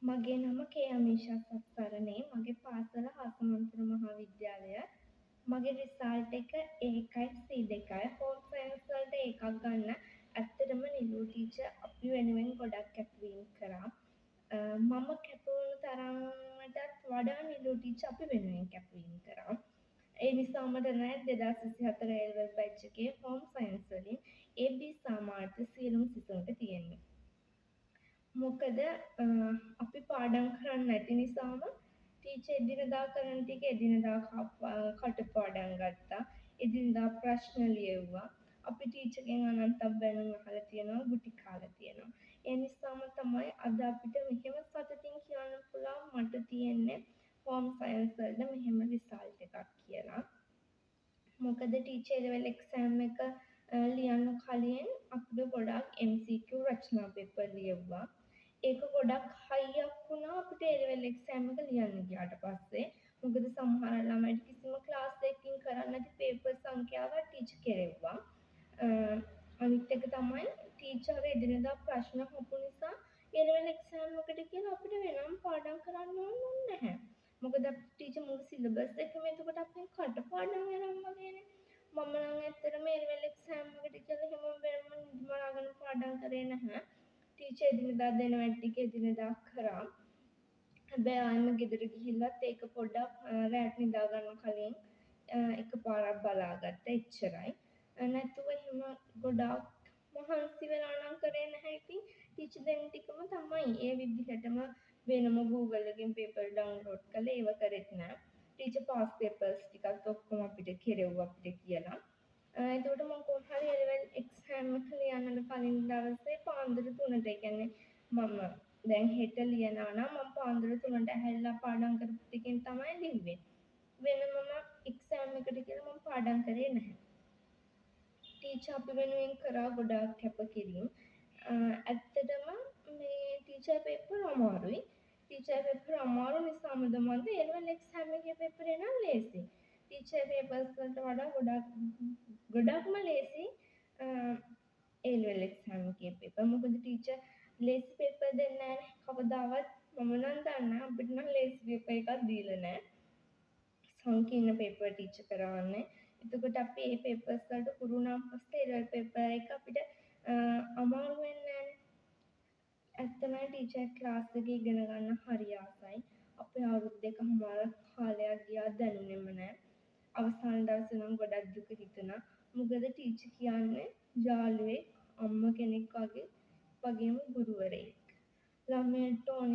මගේ නම කේ.අමීෂා සත්සරණේ. මගේ පාසල හසමන්තර මහාවිද්‍යාලය. මගේ රිසල්ට් එක A1 C2. හෝම් සයන්ස් වලට එකක් ගන්න ඇත්තටම නිලු ටීචර් අපි වෙනුවෙන් ගොඩක් කැපවීම් කරා. මම කැප වුණු තරමටත් වඩා නිලු ටීචර් අපි වෙනුවෙන් කැපවීම් කරා. ඒ නිසා මට නෑ 2024 A level batch එකේ හෝම් සයන්ස් වලින් AB සාමාර්ථ සියලුම සිසුන්ට තියෙන්නේ. මොකද අපි පාඩම් කරන්නේ නැති නිසාම ටීචර් එදිනෙදා කරන ටික එදිනෙදා කටපාඩම් ගත්තා. එදිනෙදා ප්‍රශ්න ලියවුවා. අපි ටීචර්ගෙන් අනන්තයක් බැනුම් අහලා තියෙනවා, ගුටි කාලා තියෙනවා. ඒ නිසාම තමයි අද අපිට මෙහෙම සතුටින් කියන්න පුළුවන් මට තියෙන්නේ හෝම් සයන්ස් වලට මෙහෙම රිසල්ට් එකක් කියලා. මොකද ටීචර් ලෙවල් එක්සෑම් එක ලියන්න කලින් අපිට ගොඩක් MCQ රචනා පේපර් ලියවුවා. ඒක ගොඩක් හයියක් වුණා අපිට ඒ ලෙවල් එක්සෑම් එක ලියන්න ගියාට පස්සේ. මොකද සමහර ළමයිට කිසිම ක්ලාස් එකකින් කරන්නේ නැති පේපර් සංඛ්‍යාවක් ටීචර් කෙරෙව්වා. අනිත් එක තමයි ටීචර් එදිනෙදා ප්‍රශ්න අහපු නිසා ඒ ලෙවල් එක්සෑම් එකට කියලා අපිට වෙනම පාඩම් කරන්න ඕනේ නැහැ. මොකද ටීචර් මුළු සිලබස් එකම එතකොට අපෙන් කටපාඩම් වෙනවා වගේනේ. මම නම් ඇත්තටම ඒ ලෙවල් එක්සෑම් එකට කියලා හැම වෙලම නිදිමරාගෙන පාඩම් කරේ නැහැ. ටීචර් එදිනෙදා දෙන වැඩ ටික එදිනෙදා කරා. හැබැයි ආයෙම ගෙදර ගිහිල්ලත් ඒක පොඩ්ඩක් රැට නිදා ගන්න කලින් එකපාරක් බලාගත්තා එච්චරයි. නැතුව එහෙම ගොඩාක් මහන්සි වෙලා නම් කරේ නැහැ. ඉතින් ටීචර් දෙන ටිකම තමයි. ඒ විදිහටම වෙනම Google එකෙන් පේපර් ඩවුන්ලෝඩ් කරලා ඒව කරෙත් නෑ. ටීචර් පාස් පේපර්ස් ටිකත් ඔක්කොම අපිට කෙරෙව්වා අපිට කියලා. එතකොට මම කොහොම හරි ඒ ලෙවල් එක්සෑම් එක ලියන්න කලින් දවසේ පාන්දර 3ට ඒ කියන්නේ මම දැන් හෙට ලියනවා නම් මම පාන්දර 3ට ඇහැරිලා පාඩම් කරපු ටිකෙන් තමයි ලිව්වේ. වෙනමම එක්සෑම් එකට කියලා මම පාඩම් කරේ නැහැ. ටීචර් අපි වෙනුවෙන් කරා ගොඩාක් කැපකිරීම. ඇත්තටම මේ ටීචර් පේපර් අමාරුයි. ටීචර් පේපර් අමාරු නිසාම මන්ද ඒ ලෙවල් එක්සෑම් එකේ පේපරේ නම් ලේසි. ටීචර් පේපර්ස් වලට වඩා ගොඩක්ම ලේසි ඒ ලෙවල් එක්සෑම් එකේ පේපර්. මොකද ටීචර් ලේසි පේපර් දෙන්නේ නැහැ. කවදාවත් මම නම් දන්නේ අපිට නම් ලේසි පේපර් එකක් දීලා නැහැ. සංකීර්ණ පේපර් ටීචර් කරවන්නේ. එතකොට අපි මේ පේපර්ස් වලට හුරු වුණාන් පස්සේ ඒ ලෙවල් පේපර් එක අපිට අමාරු වෙන්නේ නැහැ. ඇත්තම ටීචර් ක්ලාස් එකේ ඉගෙන ගන්න හරි ආසයි. අපේ අවුරුදු දෙකමාර කාලයක් ගියා දැනුනේම නැහැ. අවසාන දවසේ නම් ගොඩක් දුක හිතුණා. මොකද ටීචර් කියන්නේ යාළුවෙක්, අම්මා කෙනෙක් වගේම ගුරුවරයෙක්. ළමයට ඕනේ